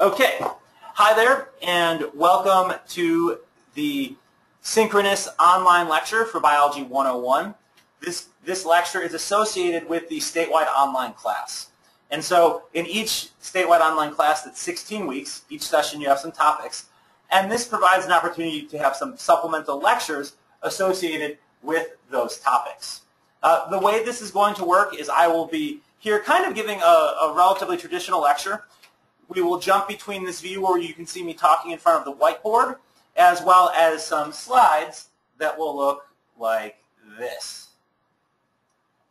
Okay, hi there, and welcome to the synchronous online lecture for Biology 101. This lecture is associated with the statewide online class. And so in each statewide online class that's 16 weeks, each session you have some topics, and this provides an opportunity to have some supplemental lectures associated with those topics. The way this is going to work is I will be here kind of giving a relatively traditional lecture. We will jump between this view where you can see me talking in front of the whiteboard, as well as some slides that will look like this.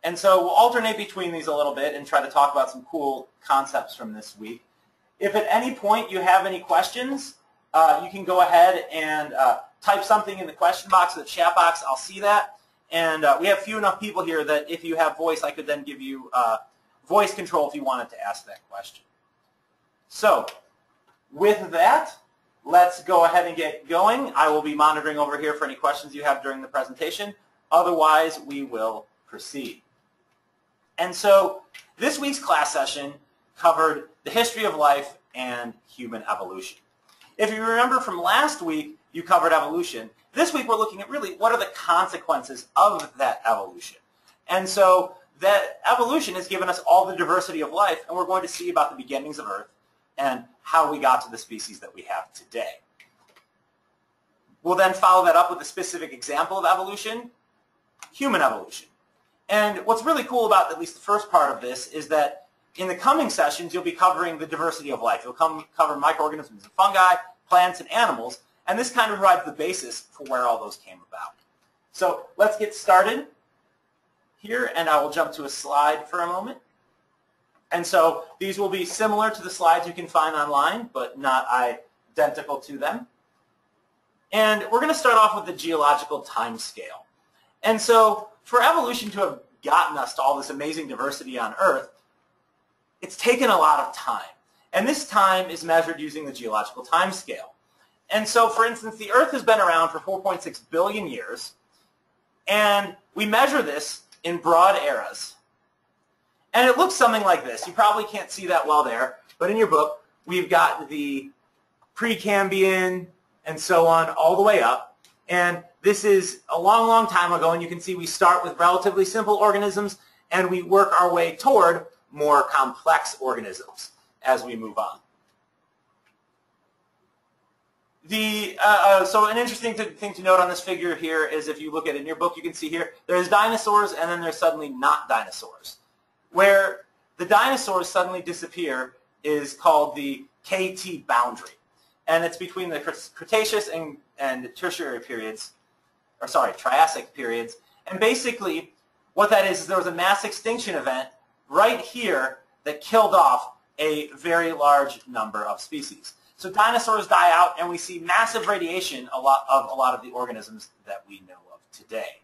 And so we'll alternate between these a little bit and try to talk about some cool concepts from this week. If at any point you have any questions, you can go ahead and type something in the question box or the chat box. I'll see that. And we have few enough people here that if you have voice, I could then give you voice control if you wanted to ask that question. So with that, let's go ahead and get going. I will be monitoring over here for any questions you have during the presentation. Otherwise, we will proceed. And so this week's class session covered the history of life and human evolution. If you remember from last week, you covered evolution. This week we're looking at really what are the consequences of that evolution. And so that evolution has given us all the diversity of life, and we're going to see about the beginnings of Earth and how we got to the species that we have today. We'll then follow that up with a specific example of evolution, human evolution. And what's really cool about at least the first part of this is that in the coming sessions, you'll be covering the diversity of life. You'll cover microorganisms and fungi, plants and animals, and this kind of provides the basis for where all those came about. So let's get started here, and I will jump to a slide for a moment. And so these will be similar to the slides you can find online, but not identical to them. And we're going to start off with the geological time scale. And so for evolution to have gotten us to all this amazing diversity on Earth, it's taken a lot of time. And this time is measured using the geological time scale. And so, for instance, the Earth has been around for 4.6 billion years, and we measure this in broad eras. And it looks something like this. You probably can't see that well there, but in your book, we've got the Precambrian and so on all the way up. And this is a long, long time ago, and you can see we start with relatively simple organisms, and we work our way toward more complex organisms as we move on. So an interesting thing to note on this figure here is if you look at it in your book, you can see here, there's dinosaurs, and then there's suddenly not dinosaurs. Where the dinosaurs suddenly disappear is called the KT boundary. And it's between the Cretaceous and Tertiary periods, or sorry, Triassic periods. And basically what that is there was a mass extinction event right here that killed off a very large number of species. So dinosaurs die out, and we see massive radiation of a lot of the organisms that we know of today.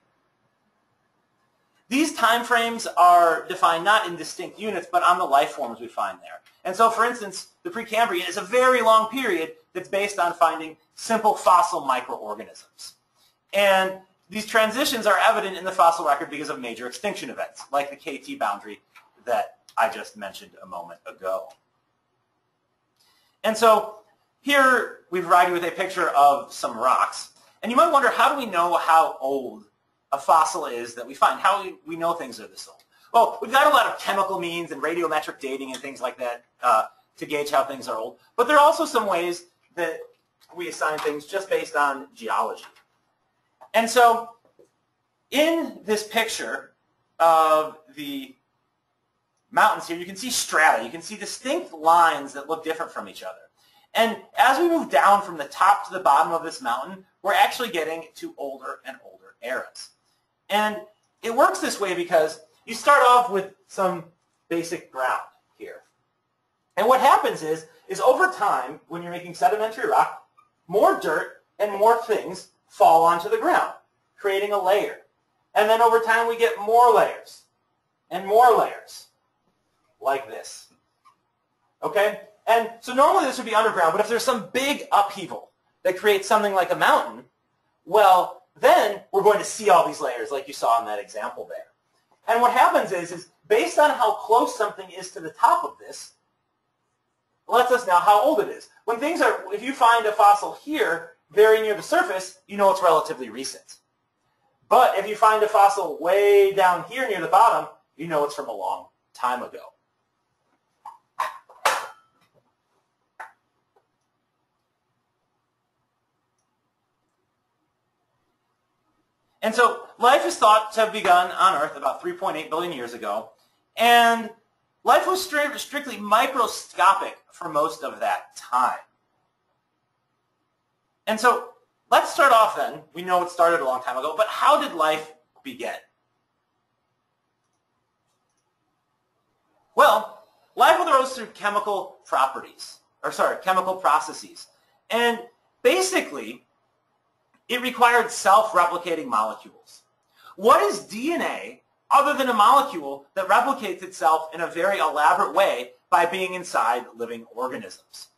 These time frames are defined not in distinct units, but on the life forms we find there. And so, for instance, the Precambrian is a very long period that's based on finding simple fossil microorganisms. And these transitions are evident in the fossil record because of major extinction events, like the KT boundary that I just mentioned a moment ago. And so here we provide you with a picture of some rocks. And you might wonder, how do we know how old a fossil is that we find? How do we know things are this old? Well, we've got a lot of chemical means and radiometric dating and things like that to gauge how things are old. But there are also some ways that we assign things just based on geology. And so in this picture of the mountains here, you can see strata. You can see distinct lines that look different from each other. And as we move down from the top to the bottom of this mountain, we're actually getting to older and older eras. And it works this way because you start off with some basic ground here. And what happens is over time, when you're making sedimentary rock, more dirt and more things fall onto the ground, creating a layer. And then over time, we get more layers and more layers, like this. Okay? And so normally this would be underground, but if there's some big upheaval that creates something like a mountain, well, then we're going to see all these layers like you saw in that example there. And what happens is based on how close something is to the top of this, lets us know how old it is. When things are, if you find a fossil here very near the surface, you know it's relatively recent. But if you find a fossil way down here near the bottom, you know it's from a long time ago. And so life is thought to have begun on Earth about 3.8 billion years ago, and life was strictly microscopic for most of that time. And so let's start off then. We know it started a long time ago, but how did life begin? Well, life arose through chemical processes. And basically, it required self-replicating molecules. What is DNA other than a molecule that replicates itself in a very elaborate way by being inside living organisms?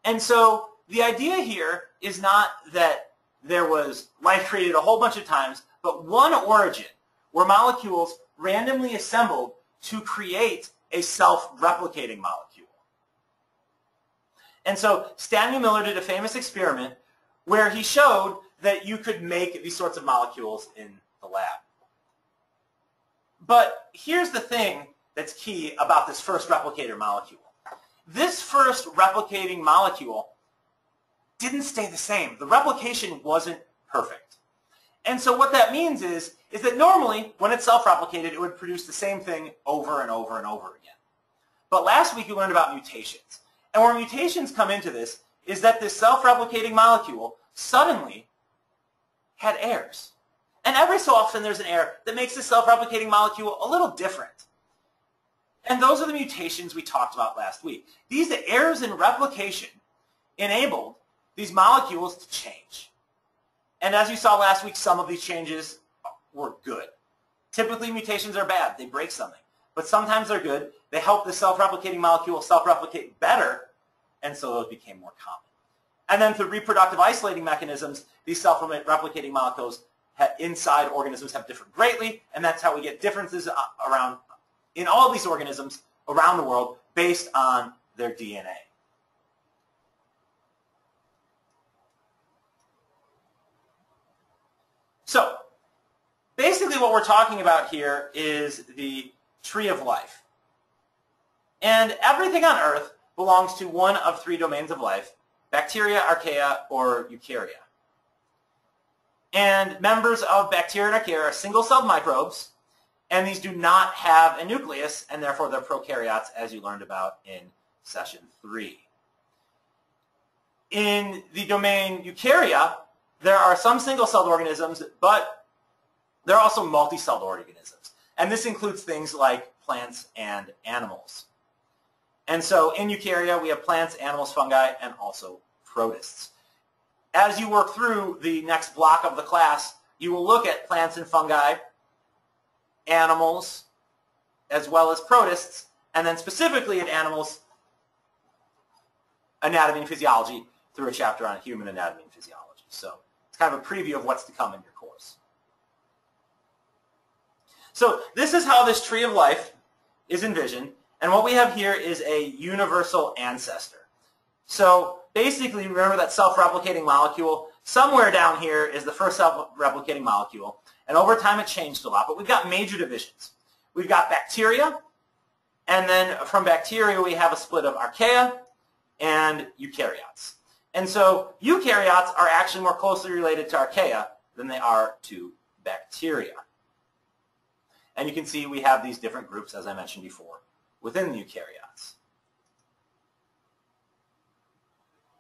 And so the idea here is not that there was life created a whole bunch of times, but one origin where molecules randomly assembled to create a self-replicating molecule. And so Stanley Miller did a famous experiment where he showed that you could make these sorts of molecules in the lab. But here's the thing that's key about this first replicator molecule. This first replicating molecule didn't stay the same. The replication wasn't perfect. And so what that means is that normally when it's self-replicated, it would produce the same thing over and over and over again. But last week we learned about mutations. And where mutations come into this is that this self-replicating molecule suddenly had errors. And every so often there's an error that makes the self-replicating molecule a little different. And those are the mutations we talked about last week. These errors in replication enabled these molecules to change. And as you saw last week, some of these changes were good. Typically mutations are bad. They break something. But sometimes they're good. They help the self-replicating molecule self-replicate better, and so those became more common. And then through reproductive isolating mechanisms, these self-replicating molecules inside organisms have differed greatly, and that's how we get differences around in all of these organisms around the world based on their DNA. So basically what we're talking about here is the tree of life. And everything on Earth belongs to one of three domains of life: bacteria, archaea, or eukarya. And members of bacteria and archaea are single-celled microbes, and these do not have a nucleus, and therefore they're prokaryotes, as you learned about in session 3. In the domain eukarya, there are some single-celled organisms, but there are also multi-celled organisms. And this includes things like plants and animals. And so in eukarya, we have plants, animals, fungi, and also protists. As you work through the next block of the class, you will look at plants and fungi, animals, as well as protists, and then specifically at animals' anatomy and physiology through a chapter on human anatomy and physiology. So it's kind of a preview of what's to come in your course. So this is how this tree of life is envisioned, and what we have here is a universal ancestor. So basically, remember that self-replicating molecule? Somewhere down here is the first self-replicating molecule, and over time it changed a lot, but we've got major divisions. We've got bacteria, and then from bacteria we have a split of archaea and eukaryotes. And so eukaryotes are actually more closely related to archaea than they are to bacteria. And you can see we have these different groups, as I mentioned before, within the eukaryotes.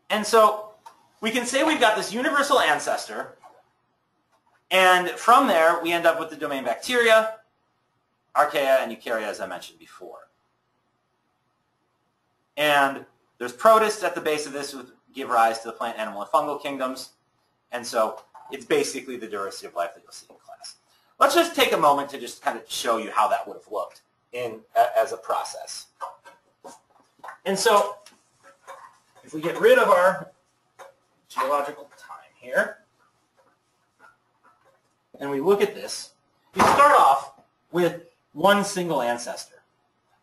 And so we can say we've got this universal ancestor, and from there we end up with the domain bacteria, archaea, and eukarya, as I mentioned before. And there's protists at the base of this, which give rise to the plant, animal, and fungal kingdoms. And so it's basically the diversity of life that you'll see in class. Let's just take a moment to just kind of show you how that would have looked as a process. And so if we get rid of our geological time here, and we look at this, you start off with one single ancestor.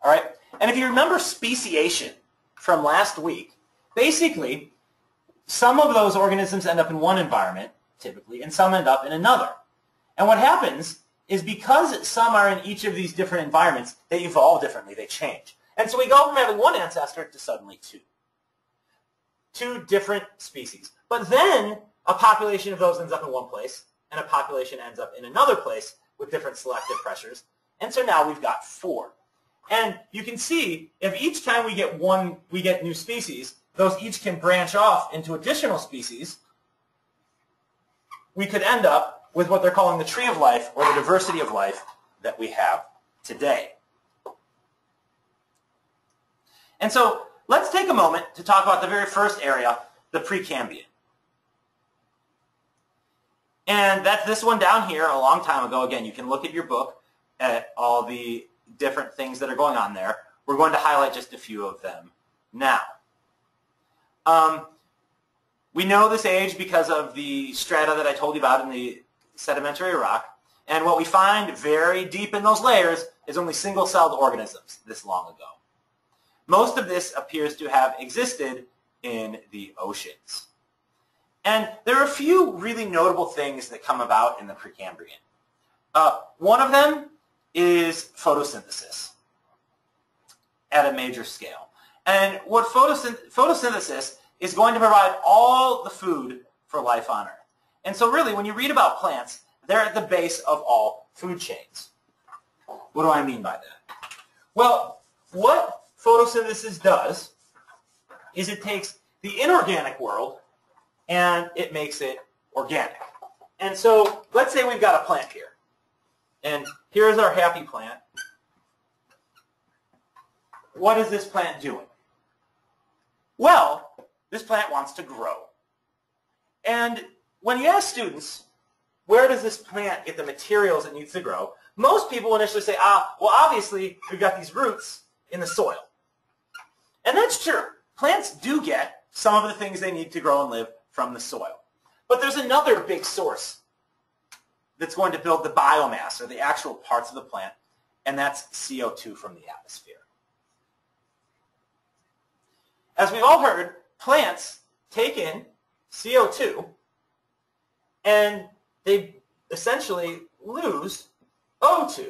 All right? And if you remember speciation from last week, basically, some of those organisms end up in one environment, typically, and some end up in another. And what happens is because some are in each of these different environments, they evolve differently, they change. And so we go from having one ancestor to suddenly two. Two different species. But then a population of those ends up in one place, and a population ends up in another place with different selective pressures. And so now we've got four. And you can see if each time we get new species, those each can branch off into additional species, we could end up with what they're calling the tree of life, or the diversity of life that we have today. And so let's take a moment to talk about the very first area, the Precambrian. And that's this one down here a long time ago. Again, you can look at your book at all the different things that are going on there. We're going to highlight just a few of them now. We know this age because of the strata that I told you about in the sedimentary rock. And what we find very deep in those layers is only single-celled organisms this long ago. Most of this appears to have existed in the oceans. And there are a few really notable things that come about in the Precambrian. One of them is photosynthesis at a major scale. And what photosynthesis is going to provide all the food for life on Earth. And so really, when you read about plants, they're at the base of all food chains. What do I mean by that? Well, what photosynthesis does is it takes the inorganic world and it makes it organic. And so let's say we've got a plant here. And here's our happy plant. What is this plant doing? Well, this plant wants to grow. And when you ask students, where does this plant get the materials it needs to grow? Most people initially say, well, obviously, we've got these roots in the soil. And that's true. Plants do get some of the things they need to grow and live from the soil. But there's another big source that's going to build the biomass, or the actual parts of the plant, and that's CO2 from the atmosphere. As we've all heard, plants take in CO2, and they essentially lose O2,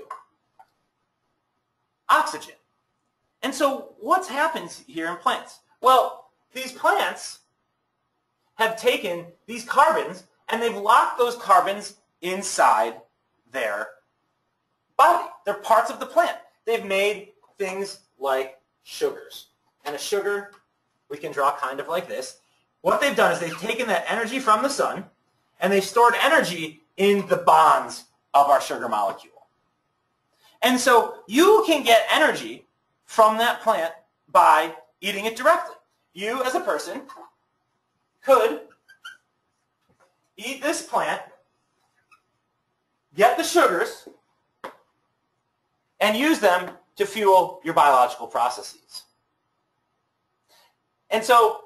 oxygen. And so what's happened here in plants? Well, these plants have taken these carbons and they've locked those carbons inside their body. They're parts of the plant. They've made things like sugars. And a sugar we can draw kind of like this. What they've done is they've taken that energy from the sun and they've stored energy in the bonds of our sugar molecule. And so you can get energy from that plant by eating it directly. You, as a person, could eat this plant, get the sugars, and use them to fuel your biological processes. And so,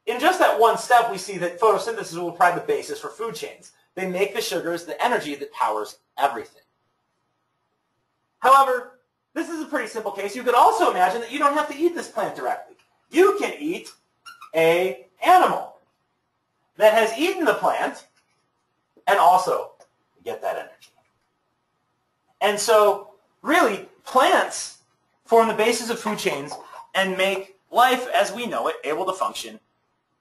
in just that one step, we see that photosynthesis will provide the basis for food chains. They make the sugars the energy that powers everything. However, this is a pretty simple case. You could also imagine that you don't have to eat this plant directly. You can eat an animal that has eaten the plant and also get that energy. And so, really, plants form the basis of food chains and make life as we know it able to function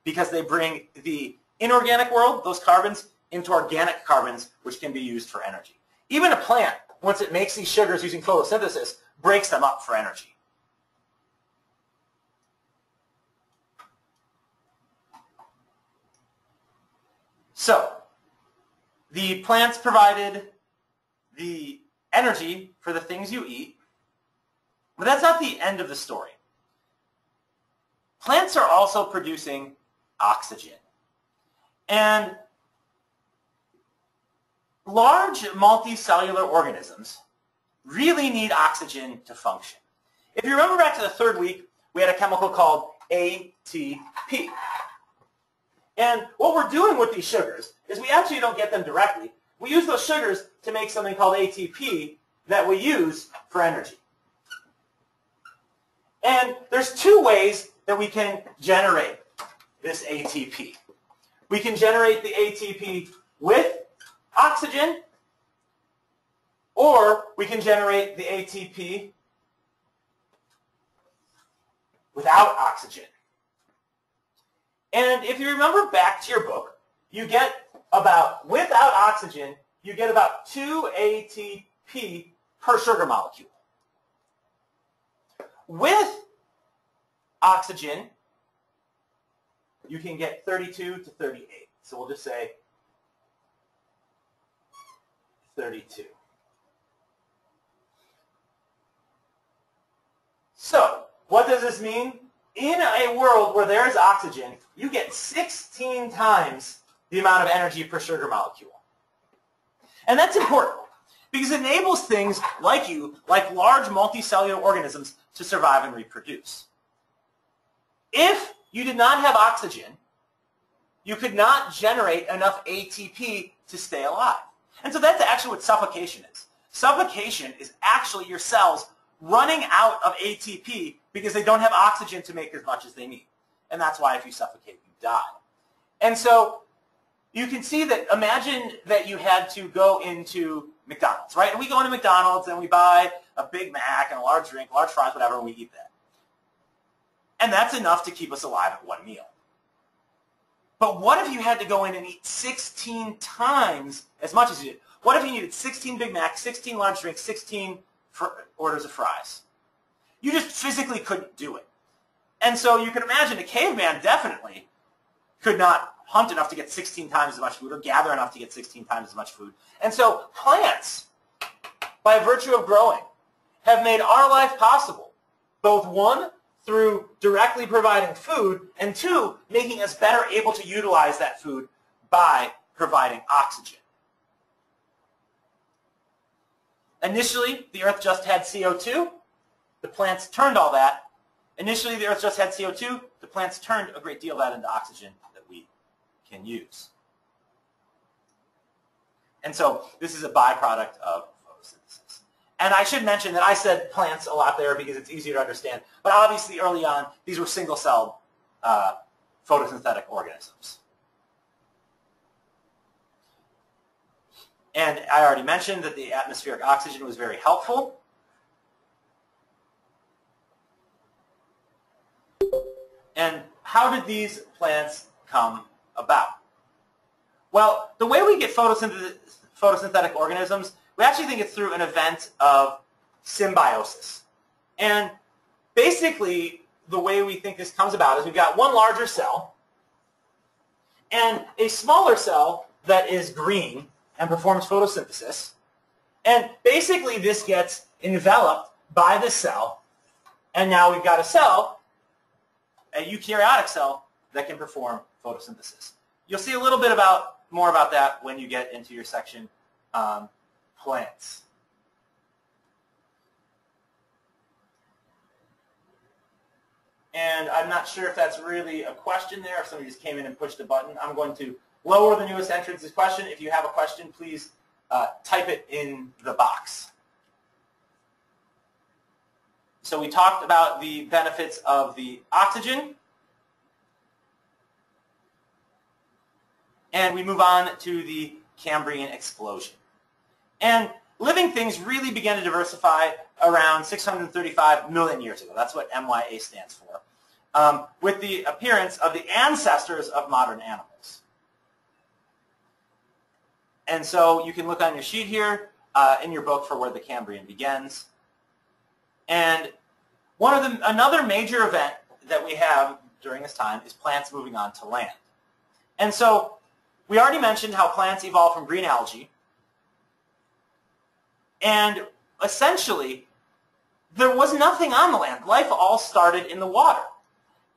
because they bring the inorganic world, those carbons, into organic carbons, which can be used for energy. Even a plant, once it makes these sugars using photosynthesis, breaks them up for energy. So, the plants provided the energy for the things you eat, but that's not the end of the story. Plants are also producing oxygen. And large multicellular organisms really need oxygen to function. If you remember back to the third week, we had a chemical called ATP. And what we're doing with these sugars is we actually don't get them directly. We use those sugars to make something called ATP that we use for energy. And there's two ways that we can generate this ATP. We can generate the ATP with oxygen, or we can generate the ATP without oxygen. And if you remember back to your book, you get about, without oxygen, you get about 2 ATP per sugar molecule. With oxygen, you can get 32 to 38. So we'll just say 32. So, what does this mean? In a world where there is oxygen, you get 16 times the amount of energy per sugar molecule. And that's important because it enables things like large multicellular organisms, to survive and reproduce. If you did not have oxygen, you could not generate enough ATP to stay alive. And so that's actually what suffocation is. Suffocation is actually your cells running out of ATP because they don't have oxygen to make as much as they need. And that's why if you suffocate, you die. And so you can see that, imagine that you had to go into McDonald's, right? And we go into McDonald's and we buy a Big Mac and a large drink, large fries, whatever, and we eat that. And that's enough to keep us alive at one meal. But what if you had to go in and eat 16 times as much as you did? What if you needed 16 Big Macs, 16 large drinks, 16 orders of fries? You just physically couldn't do it. And so you can imagine a caveman definitely could not hunt enough to get 16 times as much food or gather enough to get 16 times as much food. And so plants, by virtue of growing, have made our life possible, both one, through directly providing food, and two, making us better able to utilize that food by providing oxygen. Initially, the Earth just had CO2. The plants turned all that. Initially, the Earth just had CO2. The plants turned a great deal of that into oxygen that we can use. And so this is a byproduct of photosynthesis. And I should mention that I said plants a lot there because it's easier to understand. But obviously, early on, these were single-celled photosynthetic organisms. And I already mentioned that the atmospheric oxygen was very helpful. And how did these plants come about? Well, the way we get photosynthetic organisms, we actually think it's through an event of symbiosis. And basically, the way we think this comes about is we've got one larger cell and a smaller cell that is green and performs photosynthesis. And basically, this gets enveloped by the cell, and now we've got a cell, a eukaryotic cell, that can perform photosynthesis. You'll see a little bit more about that when you get into your section on plants. And I'm not sure if that's really a question there, if somebody just came in and pushed a button. I'm going to lower the newest entrance's question. If you have a question, please type it in the box. So we talked about the benefits of the oxygen. And we move on to the Cambrian explosion. And living things really began to diversify around 635 million years ago. That's what MYA stands for. With the appearance of the ancestors of modern animals. And so you can look on your sheet here in your book for where the Cambrian begins. And another major event that we have during this time is plants moving on to land. And so we already mentioned how plants evolved from green algae. And essentially, there was nothing on the land. Life all started in the water.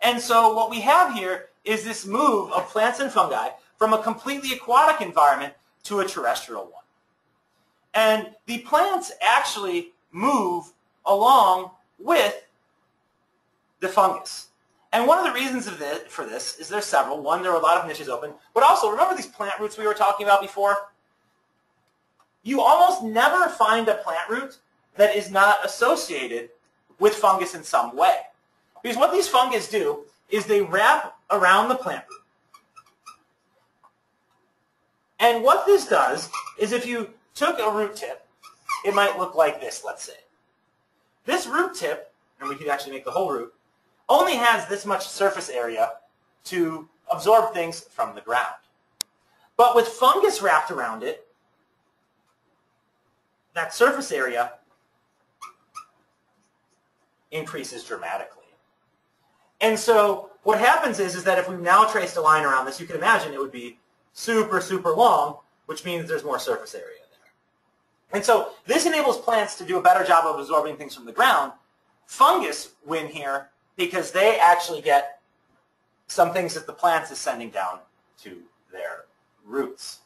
And so what we have here is this move of plants and fungi from a completely aquatic environment to a terrestrial one. And the plants actually move along with the fungus. And one of the reasons for this is there's several. One, there are a lot of niches open. But also, remember these plant roots we were talking about before? You almost never find a plant root that is not associated with fungus in some way. Because what these fungus do is they wrap around the plant root. And what this does is if you took a root tip, it might look like this, let's say. This root tip, and we could actually make the whole root, only has this much surface area to absorb things from the ground. But with fungus wrapped around it, that surface area increases dramatically. And so what happens is that if we now traced a line around this, you can imagine it would be super, super long, which means there's more surface area there. And so this enables plants to do a better job of absorbing things from the ground. Fungus win here because they actually get some things that the plants is sending down to their roots.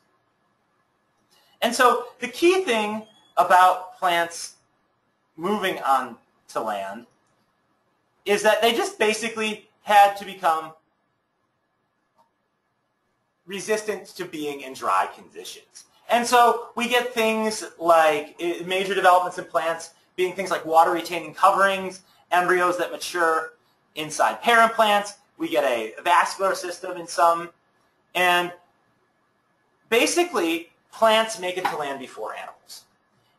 And so the key thing about plants moving on to land is that they just basically had to become resistant to being in dry conditions. And so we get things like major developments in plants being things like water-retaining coverings, embryos that mature inside parent plants. We get a vascular system in some. And basically, plants make it to land before animals.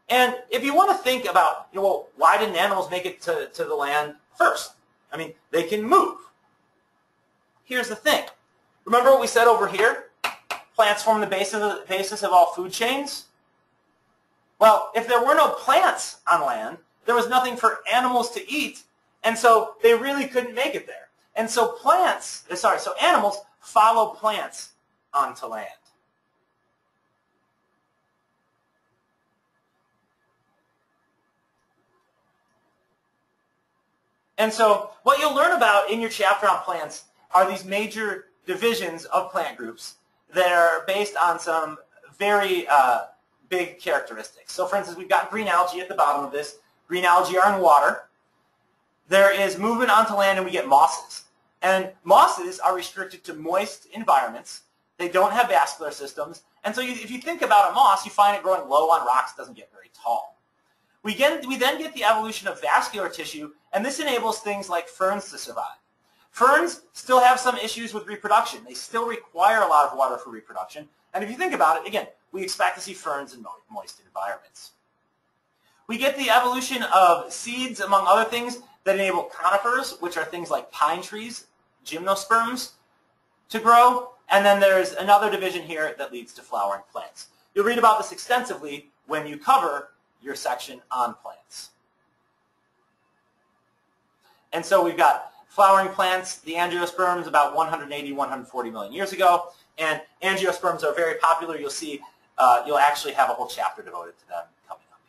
And if you want to think about, well, why didn't animals make it to the land first? I mean, they can move. Here's the thing. Remember what we said over here? Plants form the basis of all food chains. Well, if there were no plants on land, there was nothing for animals to eat, and so they really couldn't make it there. And so animals follow plants onto land. And so what you'll learn about in your chapter on plants are these major divisions of plant groups that are based on some very big characteristics. So for instance, we've got green algae at the bottom of this. Green algae are in water. There is movement onto land, and we get mosses. And mosses are restricted to moist environments. They don't have vascular systems. And so if you think about a moss, you find it growing low on rocks. It doesn't get very tall. We then get the evolution of vascular tissue, and this enables things like ferns to survive. Ferns still have some issues with reproduction. They still require a lot of water for reproduction. And if you think about it, again, we expect to see ferns in moist environments. We get the evolution of seeds, among other things, that enable conifers, which are things like pine trees, gymnosperms, to grow. And then there's another division here that leads to flowering plants. You'll read about this extensively when you cover your section on plants. And so we've got flowering plants, the angiosperms, about 180, 140 million years ago. And angiosperms are very popular. You'll see, you'll actually have a whole chapter devoted to them coming up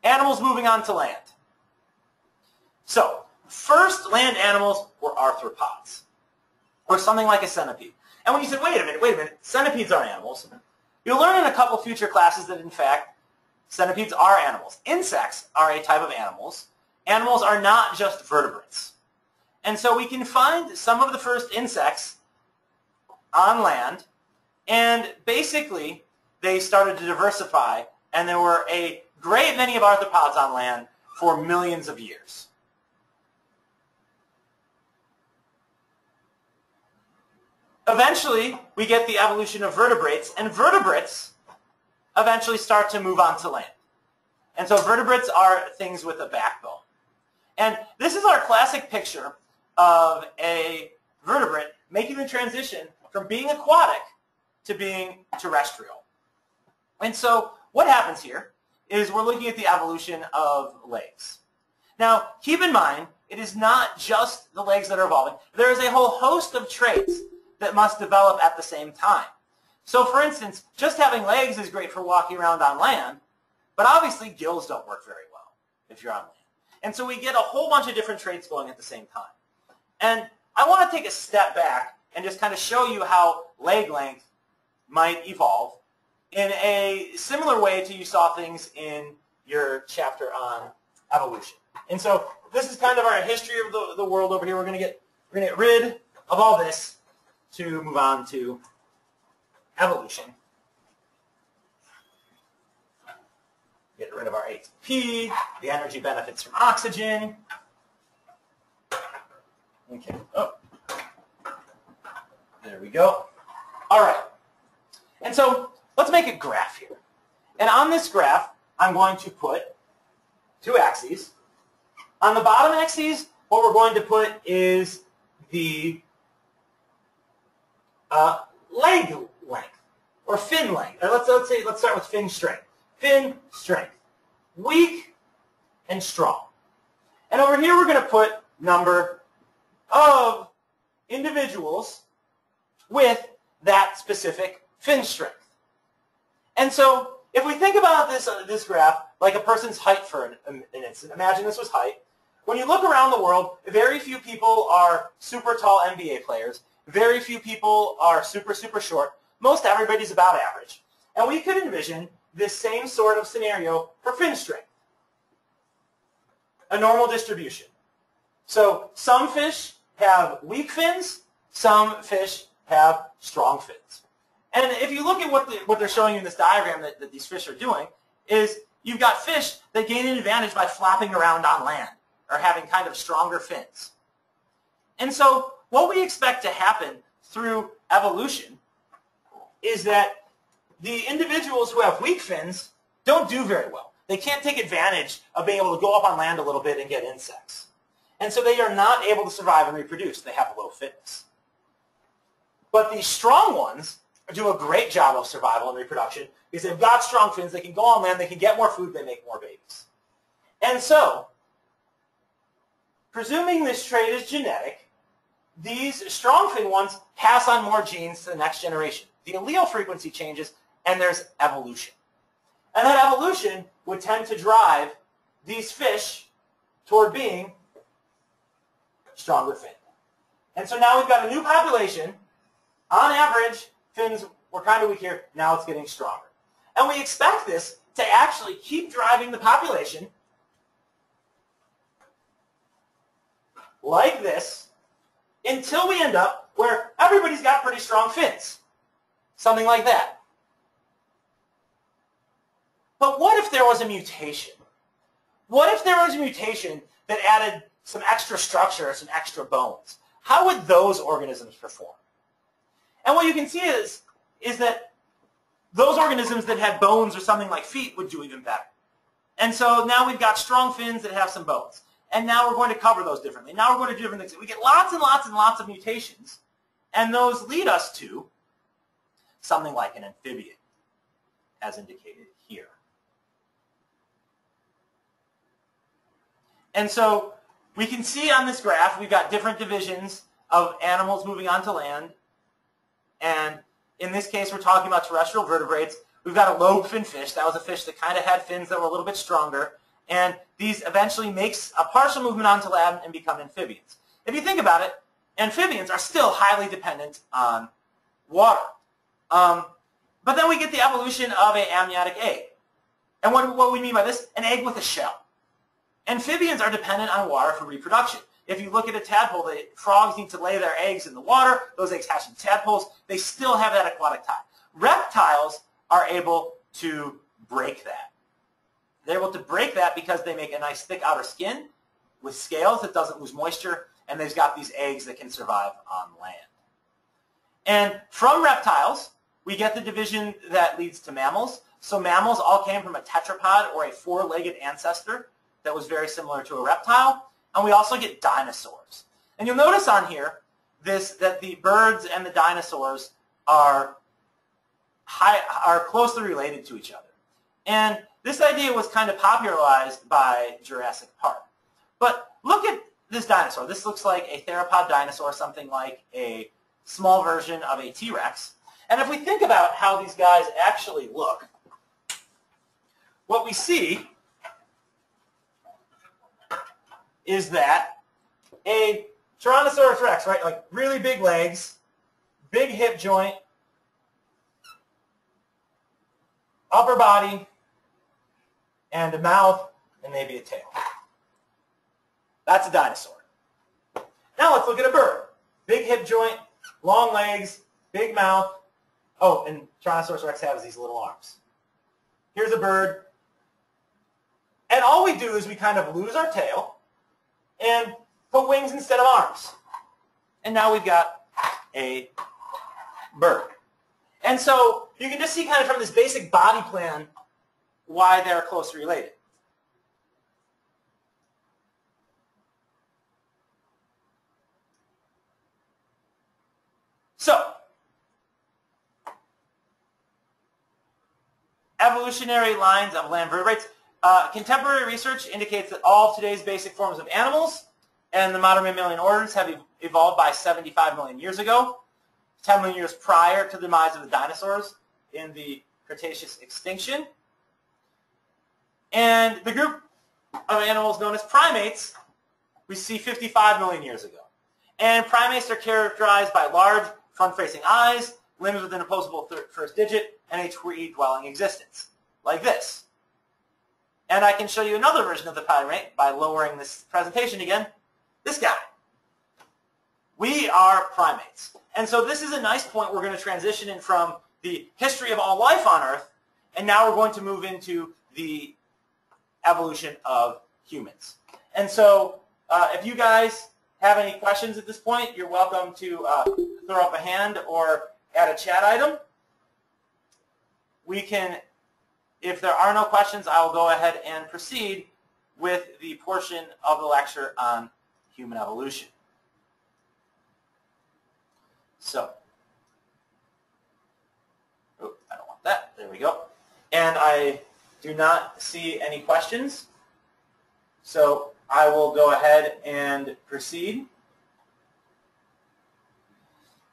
here. Animals moving on to land. So, first land animals were arthropods, or something like a centipede. And when you said, wait a minute, centipedes are animals, you'll learn in a couple future classes that, in fact, centipedes are animals. Insects are a type of animals. Animals are not just vertebrates. And so we can find some of the first insects on land, and basically they started to diversify, and there were a great many of arthropods on land for millions of years. Eventually, we get the evolution of vertebrates, and vertebrates eventually start to move on to land. And so vertebrates are things with a backbone. And this is our classic picture of a vertebrate making the transition from being aquatic to being terrestrial. And so what happens here is we're looking at the evolution of legs. Now, keep in mind, it is not just the legs that are evolving. There is a whole host of traits that must develop at the same time. So for instance, just having legs is great for walking around on land, but obviously gills don't work very well if you're on land. And so we get a whole bunch of different traits going at the same time. And I want to take a step back and just kind of show you how leg length might evolve in a similar way to you saw things in your chapter on evolution. And so this is kind of our history of the world over here. We're going to get rid of all this to move on to evolution. Get rid of our ATP, the energy benefits from oxygen. Okay. Oh. There we go. All right. And so let's make a graph here. And on this graph, I'm going to put two axes. On the bottom axis, what we're going to put is the leg length, or fin length. Or let's start with fin strength. Fin strength. Weak and strong. And over here, we're going to put number of individuals with that specific fin strength. And so if we think about this graph like a person's height for an instant, imagine this was height. When you look around the world, very few people are super tall NBA players. Very few people are super, super short. Most everybody's about average. And we could envision this same sort of scenario for fin strength. A normal distribution. So some fish have weak fins, some fish have strong fins. And if you look at what they're showing you in this diagram that these fish are doing, is you've got fish that gain an advantage by flopping around on land or having kind of stronger fins. And so what we expect to happen through evolution is that the individuals who have weak fins don't do very well. They can't take advantage of being able to go up on land a little bit and get insects. And so they are not able to survive and reproduce. They have low fitness. But the strong ones do a great job of survival and reproduction because they've got strong fins. They can go on land. They can get more food. They make more babies. And so, presuming this trait is genetic, these strong fin ones pass on more genes to the next generation. The allele frequency changes, and there's evolution. And that evolution would tend to drive these fish toward being stronger fin. And so now we've got a new population. On average, fins were kind of weak here. Now it's getting stronger. And we expect this to actually keep driving the population like this until we end up where everybody's got pretty strong fins. Something like that. But what if there was a mutation? What if there was a mutation that added some extra structure, some extra bones? How would those organisms perform? And what you can see is that those organisms that had bones or something like feet would do even better. And so now we've got strong fins that have some bones. And now we're going to cover those differently. Now we're going to do different things. We get lots and lots and lots of mutations. And those lead us to something like an amphibian, as indicated here. And so we can see on this graph we've got different divisions of animals moving onto land. And in this case, we're talking about terrestrial vertebrates. We've got a lobe-fin fish. That was a fish that kind of had fins that were a little bit stronger. And these eventually makes a partial movement onto land and become amphibians. If you think about it, amphibians are still highly dependent on water. But then we get the evolution of an amniotic egg. And what we mean by this, an egg with a shell. Amphibians are dependent on water for reproduction. If you look at a tadpole, the frogs need to lay their eggs in the water. Those eggs hatch in tadpoles. They still have that aquatic tie. Reptiles are able to break that. They're able to break that because they make a nice thick outer skin with scales that doesn't lose moisture, and they've got these eggs that can survive on land. And from reptiles, we get the division that leads to mammals. So mammals all came from a tetrapod or a four-legged ancestor that was very similar to a reptile. And we also get dinosaurs. And you'll notice on here that the birds and the dinosaurs are closely related to each other. And this idea was kind of popularized by Jurassic Park. But look at this dinosaur. This looks like a theropod dinosaur, something like a small version of a T-Rex. And if we think about how these guys actually look, what we see is that a Tyrannosaurus rex, right, like really big legs, big hip joint, upper body, and a mouth, and maybe a tail. That's a dinosaur. Now let's look at a bird. Big hip joint, long legs, big mouth. Oh, and Tyrannosaurus rex has these little arms. Here's a bird. And all we do is we kind of lose our tail and put wings instead of arms. and now we've got a bird. And so you can just see kind of from this basic body plan why they're closely related. So, evolutionary lines of land vertebrates. Contemporary research indicates that all of today's basic forms of animals and the modern mammalian orders have evolved by 75 million years ago, 10 million years prior to the demise of the dinosaurs in the Cretaceous extinction. And the group of animals known as primates we see 55 million years ago. And primates are characterized by large, front-facing eyes, limbs with an opposable first digit, and a tree-dwelling existence, like this. And I can show you another version of the primate by lowering this presentation again. This guy. We are primates. And so this is a nice point. We're going to transition in from the history of all life on Earth, and now we're going to move into the evolution of humans. And so if you guys have any questions at this point, you're welcome to throw up a hand or add a chat item. We can, if there are no questions, I will go ahead and proceed with the portion of the lecture on human evolution. So, oh, I don't want that. There we go. And I do not see any questions. So I will go ahead and proceed.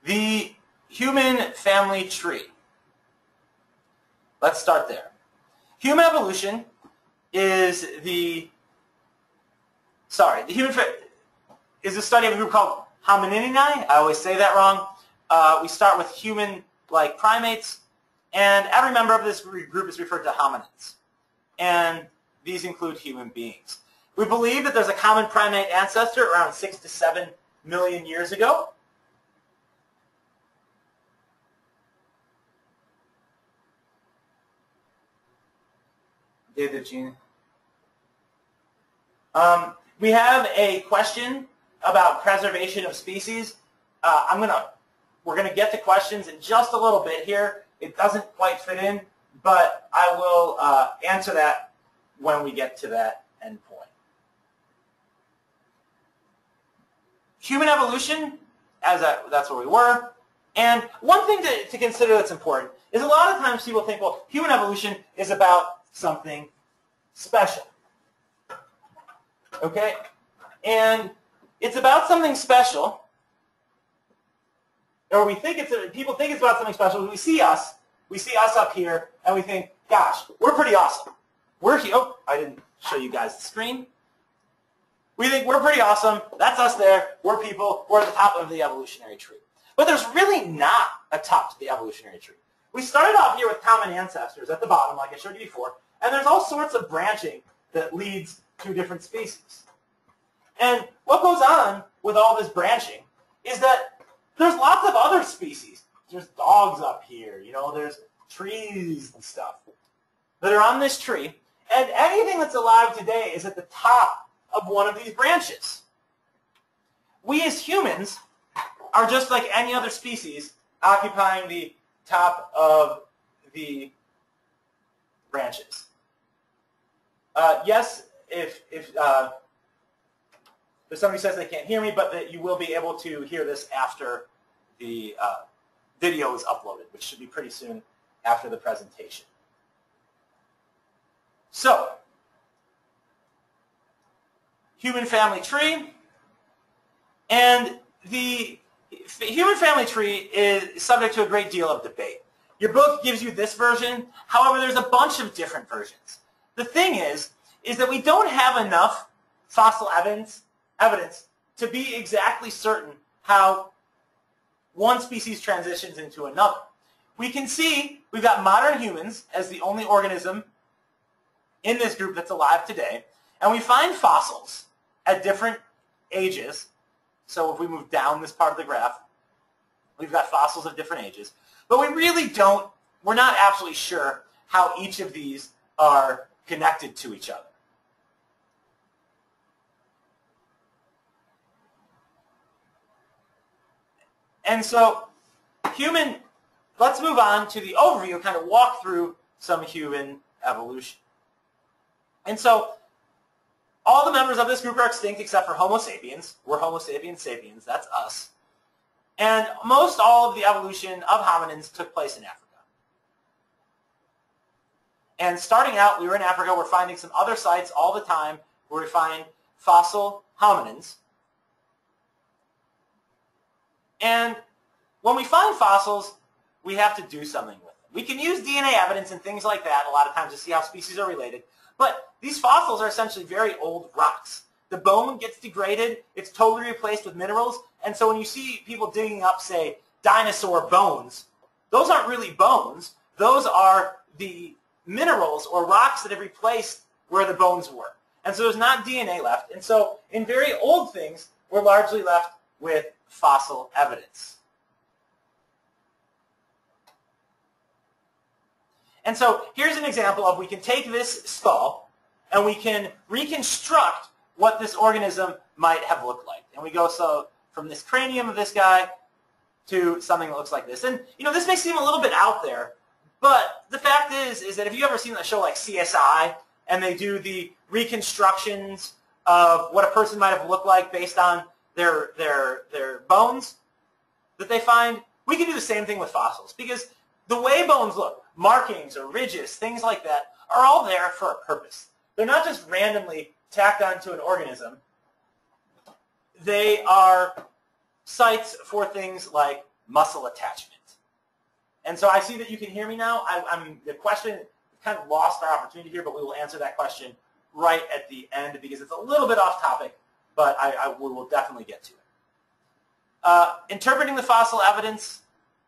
The human family tree. Let's start there. Human evolution is the study of a group called hominini. I always say that wrong. We start with human-like primates, and every member of this group is referred to hominids. And these include human beings. We believe that there's a common primate ancestor around 6 to 7 million years ago. We have a question about preservation of species. We're gonna get to questions in just a little bit here. It doesn't quite fit in, but I will answer that when we get to that end point. Human evolution, that's where we were. And one thing to consider that's important is a lot of times people think, well, human evolution is about something special. Okay? And it's about something special, or people think it's about something special. When we see us up here, and we think, gosh, we're pretty awesome. Oh, I didn't show you guys the screen. We think we're pretty awesome. That's us there. We're people. We're at the top of the evolutionary tree. But there's really not a top to the evolutionary tree. We started off here with common ancestors at the bottom, like I showed you before, and there's all sorts of branching that leads to different species. And what goes on with all this branching is that there's lots of other species. There's dogs up here, there's trees and stuff that are on this tree, and anything that's alive today is at the top of one of these branches. We as humans are just like any other species occupying the top of the branches. Yes, if somebody says they can't hear me, but that you will be able to hear this after the video is uploaded, which should be pretty soon after the presentation. So, human family tree, and the human family tree is subject to a great deal of debate. Your book gives you this version. However, there's a bunch of different versions. The thing is that we don't have enough fossil evidence to be exactly certain how one species transitions into another. We can see we've got modern humans as the only organism in this group that's alive today, and we find fossils at different ages. So if we move down this part of the graph, we've got fossils of different ages. But we're not absolutely sure how each of these are connected to each other. And so let's move on to the overview and kind of walk through some human evolution. And so all the members of this group are extinct except for Homo sapiens. We're Homo sapiens sapiens, that's us. And most all of the evolution of hominins took place in Africa. And starting out, we were in Africa. We're finding some other sites all the time where we find fossil hominins. And when we find fossils, we have to do something with them. We can use DNA evidence and things like that a lot of times to see how species are related. But these fossils are essentially very old rocks. The bone gets degraded. It's totally replaced with minerals. And so when you see people digging up, say, dinosaur bones, those aren't really bones. Those are the minerals or rocks that have replaced where the bones were. And so there's not DNA left. And so in very old things, we're largely left with fossil evidence. And so here's an example of we can take this skull and we can reconstruct what this organism might have looked like. And we go from this cranium of this guy to something that looks like this. And this may seem a little bit out there, but the fact is that if you've ever seen a show like CSI and they do the reconstructions of what a person might have looked like based on their bones that they find, we can do the same thing with fossils, because the way bones look, markings or ridges, things like that, are all there for a purpose. They're not just randomly tacked onto an organism. They are sites for things like muscle attachment. And so I see that you can hear me now. The question, kind of lost our opportunity here, but we will answer that question right at the end because it's a little bit off topic, but we will definitely get to it. Interpreting the fossil evidence,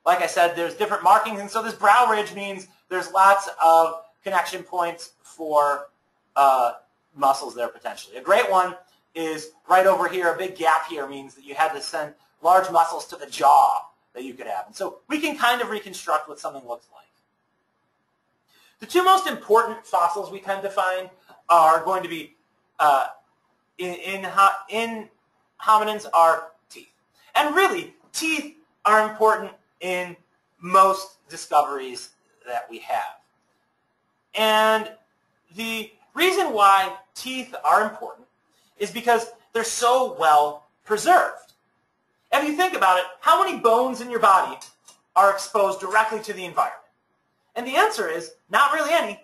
like I said, there's different markings, and so this brow ridge means there's lots of connection points for muscles there potentially. A great one is right over here. A big gap here means that you had to send large muscles to the jaw that you could have. And so we can kind of reconstruct what something looks like. The two most important fossils we tend to find are going to be in hominins are teeth. And really, teeth are important in most discoveries that we have. And the reason why teeth are important is because they're so well preserved. If you think about it, how many bones in your body are exposed directly to the environment? And the answer is not really any,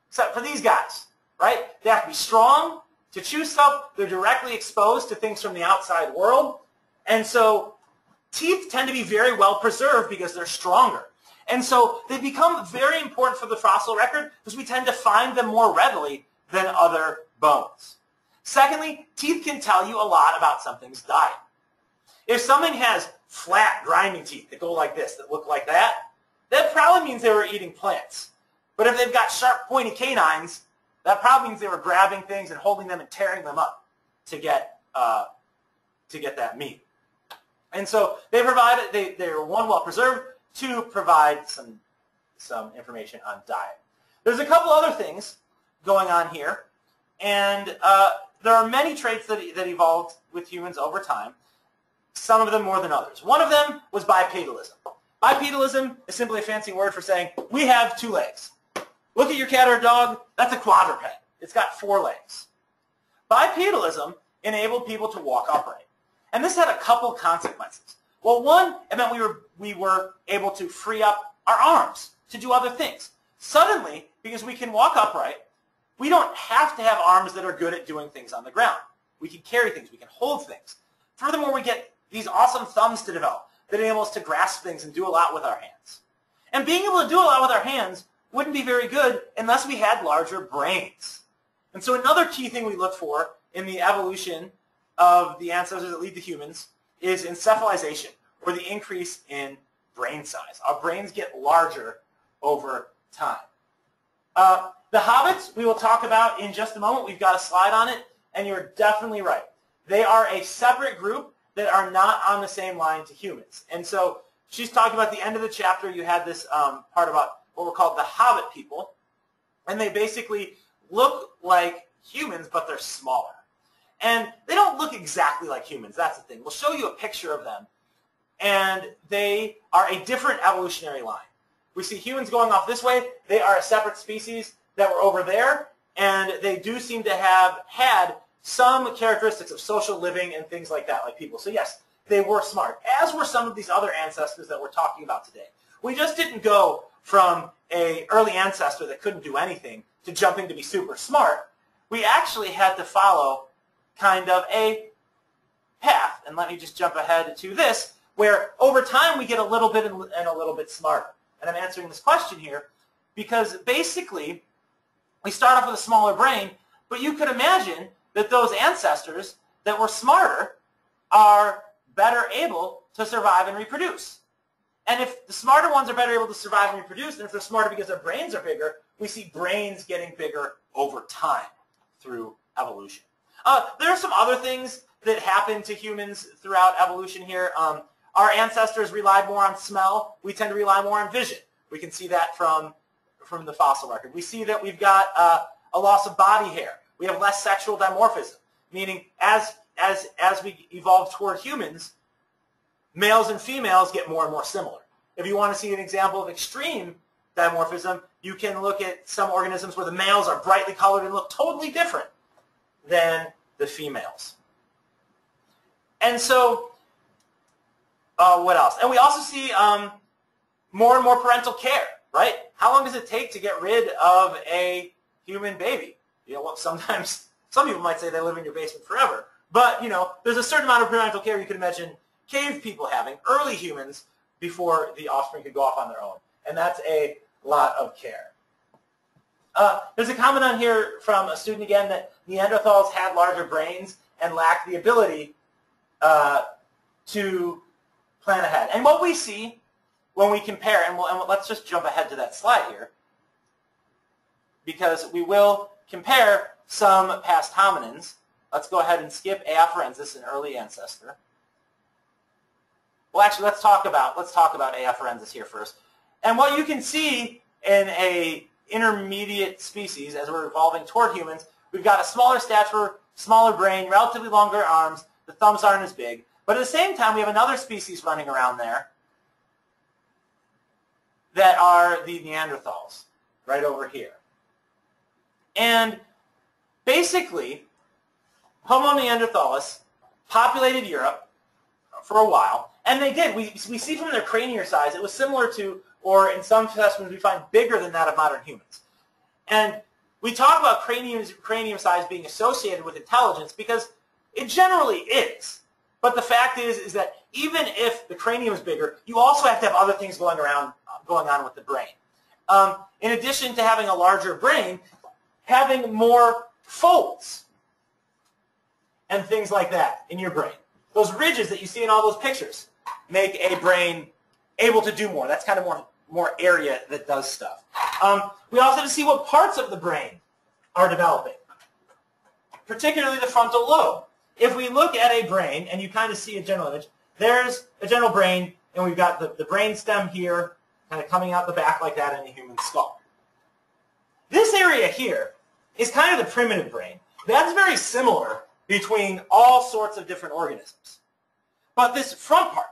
except for these guys, right? They have to be strong to chew stuff. They're directly exposed to things from the outside world. And so teeth tend to be very well preserved because they're stronger. And so they become very important for the fossil record because we tend to find them more readily than other bones. Secondly, teeth can tell you a lot about something's diet. If something has flat, grinding teeth that go like this, that look like that, that probably means they were eating plants. But if they've got sharp, pointy canines, that probably means they were grabbing things and holding them and tearing them up to get that meat. And so they provided, they're one, well preserved, two, provide some information on diet. There's a couple other things going on here, and there are many traits that evolved with humans over time, some of them more than others. One of them was bipedalism. Bipedalism is simply a fancy word for saying we have two legs. Look at your cat or dog, that's a quadruped. It's got 4 legs. Bipedalism enabled people to walk upright. And this had a couple consequences. Well, one, it meant we were able to free up our arms to do other things. Suddenly, because we can walk upright, we don't have to have arms that are good at doing things on the ground. We can carry things. We can hold things. Furthermore, we get these awesome thumbs to develop that enable us to grasp things and do a lot with our hands. And being able to do a lot with our hands wouldn't be very good unless we had larger brains. And so another key thing we look for in the evolution of the ancestors that lead to humans is encephalization, or the increase in brain size. Our brains get larger over time. The hobbits we will talk about in just a moment. We've got a slide on it, and you're definitely right. They are a separate group that are not on the same line to humans. And so she's talking about the end of the chapter. You had this part about what were called the hobbit people, and they basically look like humans, but they're smaller. And they don't look exactly like humans. That's the thing. We'll show you a picture of them. and they are a different evolutionary line. We see humans going off this way. They are a separate species that were over there, and they do seem to have had some characteristics of social living and things like that, like people. So yes, they were smart, as were some of these other ancestors that we're talking about today. We just didn't go from an early ancestor that couldn't do anything to jumping to be super smart. We actually had to follow kind of a path. And let me just jump ahead to this, where over time we get a little bit and a little bit smarter. And I'm answering this question here because basically we start off with a smaller brain, but you could imagine that those ancestors that were smarter are better able to survive and reproduce. And if the smarter ones are better able to survive and reproduce, and if they're smarter because their brains are bigger, we see brains getting bigger over time through evolution. There are some other things that happen to humans throughout evolution here. Our ancestors relied more on smell. We tend to rely more on vision. We can see that from the fossil record. We see that we've got a loss of body hair. We have less sexual dimorphism, meaning as we evolve toward humans, males and females get more and more similar. If you want to see an example of extreme dimorphism, you can look at some organisms where the males are brightly colored and look totally different than the females. And so, what else? And we also see more and more parental care, right? How long does it take to get rid of a human baby? You know, sometimes some people might say they live in your basement forever, but you know, there's a certain amount of parental care you could imagine cave people having, early humans, before the offspring could go off on their own, and that's a lot of care. There's a comment on here from a student again that Neanderthals had larger brains and lacked the ability to plan ahead. And what we see when we compare, and let's just jump ahead to that slide here, because we will compare some past hominins. Let's go ahead and skip A. afarensis, an early ancestor. Well, actually, let's talk about A. afarensis here first. And what you can see in a intermediate species, as we're evolving toward humans, we've got a smaller stature, smaller brain, relatively longer arms. The thumbs aren't as big. But at the same time, we have another species running around there that are the Neanderthals, right over here. And basically, Homo neanderthalis populated Europe for a while, and they did. We see from their cranial size, it was similar to, or in some specimens we find bigger than that of modern humans. And we talk about cranium size being associated with intelligence because it generally is. But the fact is that even if the cranium is bigger, you also have to have other things going on with the brain. In addition to having a larger brain, having more folds and things like that in your brain. Those ridges that you see in all those pictures make a brain able to do more. That's kind of more area that does stuff. We also have to see what parts of the brain are developing, particularly the frontal lobe. If we look at a brain, and you kind of see a general image, there's a general brain, and we've got the brain stem here, kind of coming out the back like that in the human skull. This area here is kind of the primitive brain. That's very similar between all sorts of different organisms. But this front part,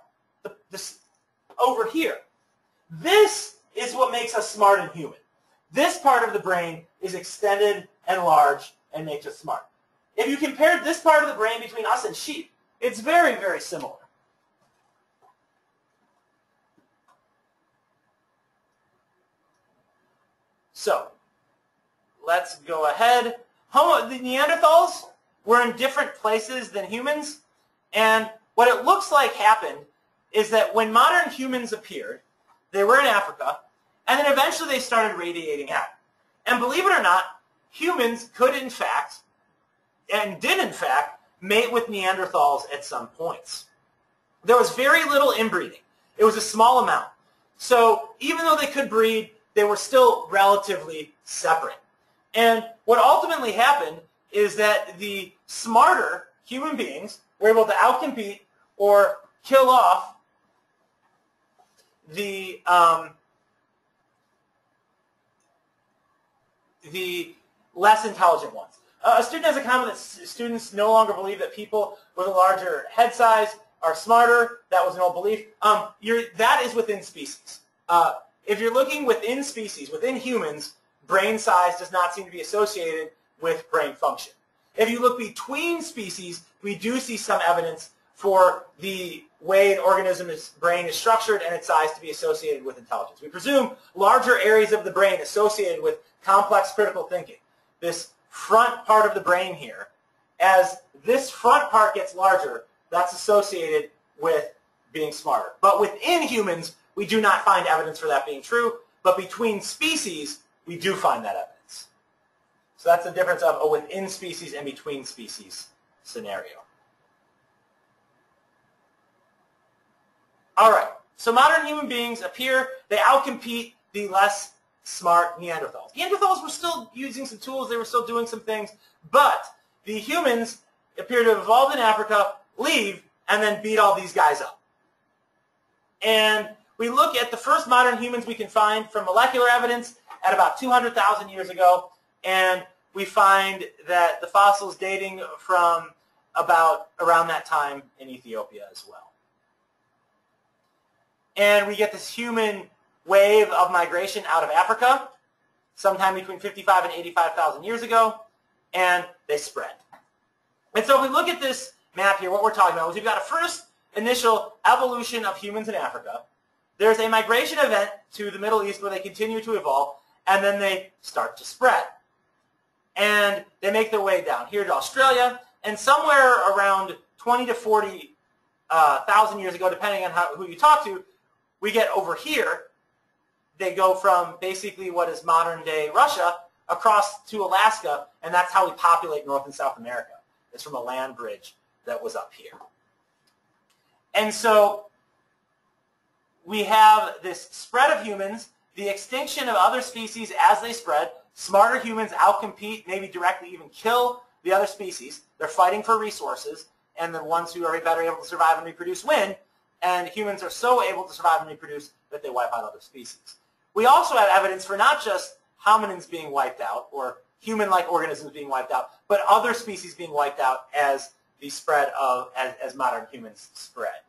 this over here, this is what makes us smart and human. This part of the brain is extended and large and makes us smart. If you compare this part of the brain between us and sheep, it's very, very similar. So, let's go ahead. The Neanderthals were in different places than humans, and what it looks like happened is that when modern humans appeared, they were in Africa, and then eventually they started radiating out. And believe it or not, humans could in fact, and did in fact, mate with Neanderthals at some points. There was very little inbreeding. It was a small amount. So even though they could breed, they were still relatively separate. And what ultimately happened is that the smarter human beings were able to outcompete or kill off the less intelligent ones. A student has a comment that students no longer believe that people with a larger head size are smarter. That was an old belief. That is within species. If you're looking within species, within humans, brain size does not seem to be associated with brain function. If you look between species, we do see some evidence for the way an organism's brain is structured and its size to be associated with intelligence. We presume larger areas of the brain associated with complex critical thinking. This front part of the brain here, as this front part gets larger, that's associated with being smarter. But within humans, we do not find evidence for that being true, but between species, we do find that evidence. So that's the difference of a within species and between species scenario. All right, so modern human beings appear, they outcompete the less smart Neanderthals. Neanderthals were still using some tools, they were still doing some things, but the humans appear to have evolved in Africa, leave, and then beat all these guys up. And we look at the first modern humans we can find from molecular evidence at about 200,000 years ago, and we find that the fossils dating from about around that time in Ethiopia as well. And we get this human wave of migration out of Africa sometime between 55 and 85,000 years ago, and they spread. And so if we look at this map here, what we're talking about is we've got a first initial evolution of humans in Africa. There's a migration event to the Middle East where they continue to evolve, and then they start to spread. And they make their way down here to Australia, and somewhere around 20 to 40,000 years ago, depending on who you talk to, we get over here. They go from basically what is modern-day Russia across to Alaska, and that's how we populate North and South America. It's from a land bridge that was up here. And so we have this spread of humans, the extinction of other species as they spread. Smarter humans outcompete, maybe directly even kill the other species. They're fighting for resources, and the ones who are better able to survive and reproduce win. And humans are so able to survive and reproduce that they wipe out other species. We also have evidence for not just hominins being wiped out or human-like organisms being wiped out, but other species being wiped out as the spread of, as modern humans spread.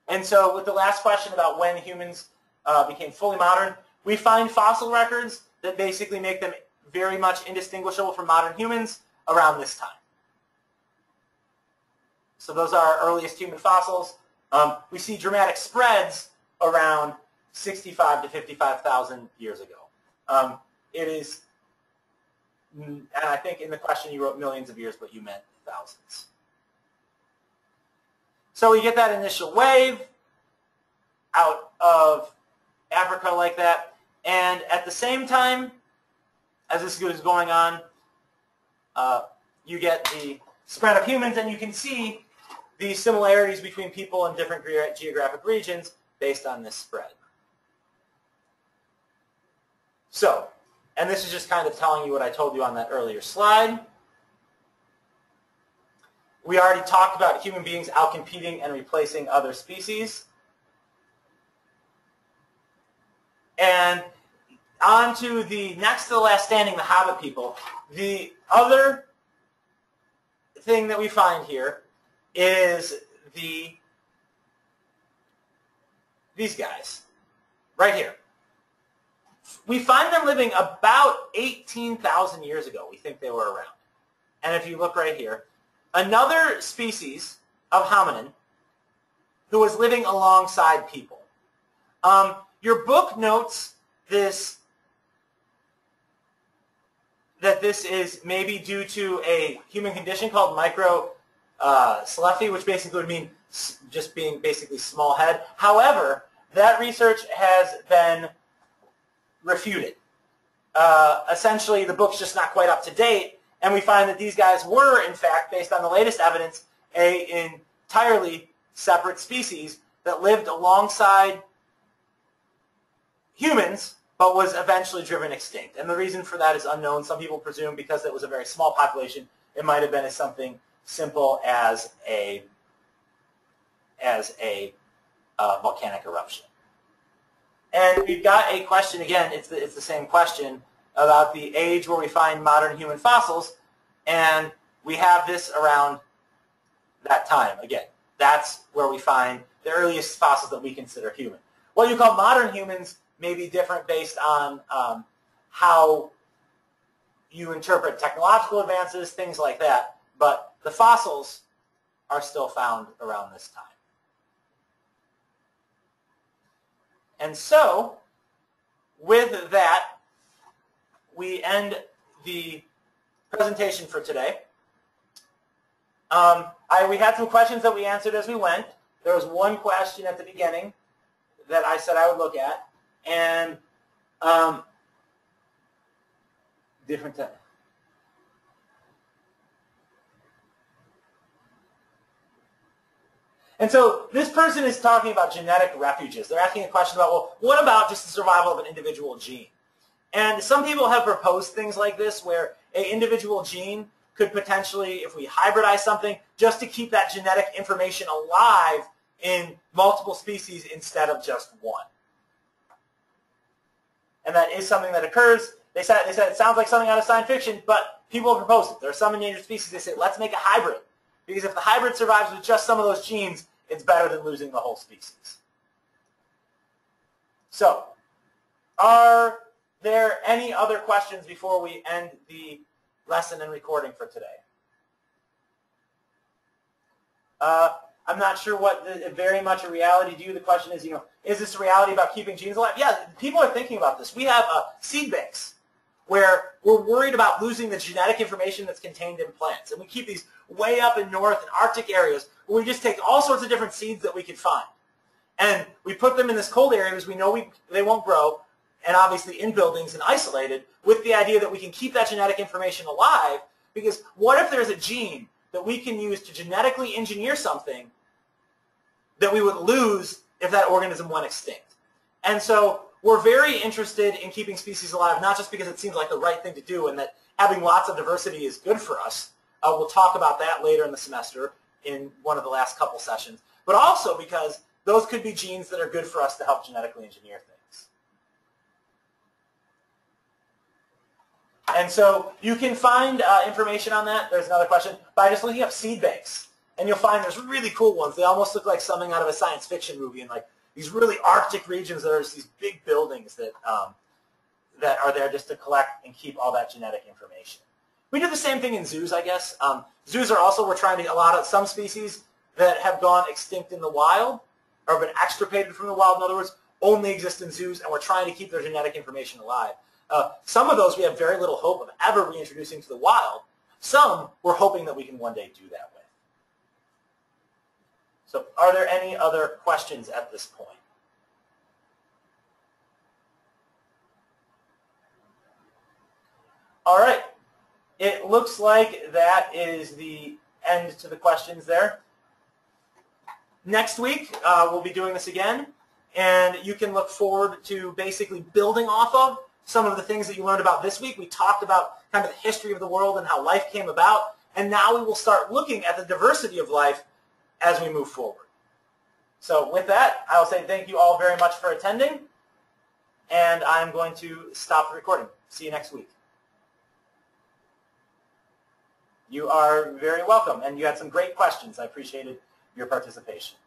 And so with the last question about when humans became fully modern, we find fossil records that basically make them very much indistinguishable from modern humans around this time. So those are our earliest human fossils. We see dramatic spreads around 65 to 55,000 years ago. It is, and I think in the question you wrote millions of years, but you meant thousands. So we get that initial wave out of Africa like that, and at the same time as this is going on, you get the spread of humans, and you can see the similarities between people in different geographic regions based on this spread. So, and this is just kind of telling you what I told you on that earlier slide. We already talked about human beings outcompeting and replacing other species. And on to the next to the last standing, the Hobbit people. The other thing that we find here is these guys right here. We find them living about 18,000 years ago. We think they were around. And if you look right here, another species of hominin who was living alongside people. Your book notes this, that this is maybe due to a human condition called microcephaly, which basically would mean just being basically small head. However, that research has been refuted. Essentially, the book's just not quite up to date, and we find that these guys were, in fact, based on the latest evidence, an entirely separate species that lived alongside humans, but was eventually driven extinct. And the reason for that is unknown. Some people presume because it was a very small population, it might have been as something simple as a volcanic eruption. And we've got a question, again, it's the same question about the age where we find modern human fossils. And we have this around that time. Again, that's where we find the earliest fossils that we consider human. What you call modern humans may be different based on how you interpret technological advances, things like that, but the fossils are still found around this time. And so, with that, we end the presentation for today. We had some questions that we answered as we went. There was one question at the beginning that I said I would look at, and different time. And so this person is talking about genetic refuges. They're asking a question about, well, what about just the survival of an individual gene? And some people have proposed things like this where an individual gene could potentially, if we hybridize something, just to keep that genetic information alive in multiple species instead of just one. And that is something that occurs. They said it sounds like something out of science fiction, but people have proposed it. There are some endangered species. They say, let's make a hybrid. Because if the hybrid survives with just some of those genes, it's better than losing the whole species. So, are there any other questions before we end the lesson and recording for today? I'm not sure what very much a reality to you. The question is, is this a reality about keeping genes alive? Yeah, people are thinking about this. We have seed banks where we're worried about losing the genetic information that's contained in plants. And we keep these way up in north and Arctic areas where we just take all sorts of different seeds that we can find. And we put them in this cold area because we know they won't grow, and obviously in buildings and isolated, with the idea that we can keep that genetic information alive, because what if there's a gene that we can use to genetically engineer something that we would lose if that organism went extinct? And so we're very interested in keeping species alive, not just because it seems like the right thing to do and that having lots of diversity is good for us. We'll talk about that later in the semester in one of the last couple sessions, but also because those could be genes that are good for us to help genetically engineer things. And so you can find information on that. There's another question by just looking up seed banks. And you'll find there's really cool ones. They almost look like something out of a science fiction movie in like these really Arctic regions. There's these big buildings that, that are there just to collect and keep all that genetic information. We do the same thing in zoos, I guess. Zoos are also, we're trying to, some species that have gone extinct in the wild or been extirpated from the wild, in other words, only exist in zoos, and we're trying to keep their genetic information alive. Some of those we have very little hope of ever reintroducing to the wild. Some we're hoping that we can one day do that with. So are there any other questions at this point? All right. It looks like that is the end to the questions there. Next week, we'll be doing this again, and you can look forward to basically building off of some of the things that you learned about this week. We talked about kind of the history of the world and how life came about, and now we will start looking at the diversity of life as we move forward. So with that, I will say thank you all very much for attending, and I'm going to stop the recording. See you next week. You are very welcome, and you had some great questions. I appreciated your participation.